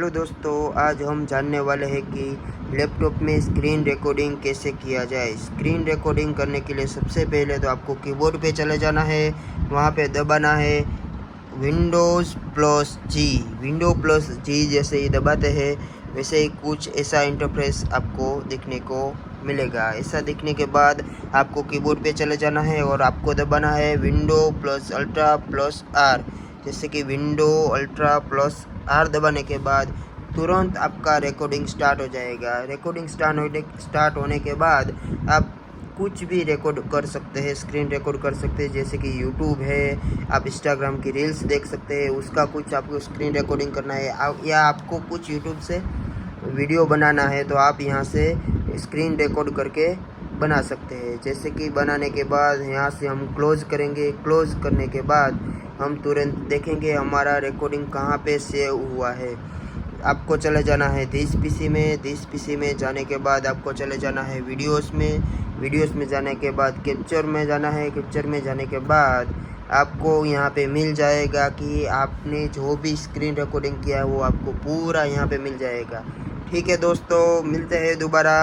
Hello दोस्तों, आज हम जानने वाले हैं कि लैपटॉप में स्क्रीन रिकॉर्डिंग कैसे किया जाए। स्क्रीन रिकॉर्डिंग करने के लिए सबसे पहले तो आपको कीबोर्ड पे चले जाना है। वहाँ पे दबाना है विंडो प्लस जी जैसे ही दबाते हैं वैसे ही कुछ ऐसा इंटरफेस आपको देखने को मिलेगा। ऐसा दिखने के बाद आपको कीबोर्ड पे चले जाना है और आपको दबाना है window plus ultra plus R. जैसे कि विंडो अल्ट्रा प्लस आर दबाने के बाद तुरंत आपका रिकॉर्डिंग स्टार्ट हो जाएगा। रिकॉर्डिंग स्टार्ट होने के बाद आप कुछ भी रिकॉर्ड कर सकते हैं, स्क्रीन रिकॉर्ड कर सकते हैं। जैसे कि यूट्यूब है, आप इंस्टाग्राम की रील्स देख सकते हैं, उसका कुछ आपको स्क्रीन रिकॉर्डिंग करना है या आपको कुछ यूट्यूब से वीडियो बनाना है तो आप यहाँ से स्क्रीन रिकॉर्ड करके बना सकते हैं। जैसे कि बनाने के बाद यहाँ से हम क्लोज़ करेंगे। क्लोज़ करने के बाद हम तुरंत देखेंगे हमारा रिकॉर्डिंग कहाँ पे सेव हुआ है। आपको चले जाना है दिस पीसी में जाने के बाद आपको चले जाना है वीडियोस में जाने के बाद कैप्चर में जाना है। कैप्चर में जाने के बाद आपको यहाँ पे मिल जाएगा कि आपने जो भी स्क्रीन रिकॉर्डिंग किया है वो आपको पूरा यहाँ पे मिल जाएगा। ठीक है दोस्तों, मिलते हैं दोबारा।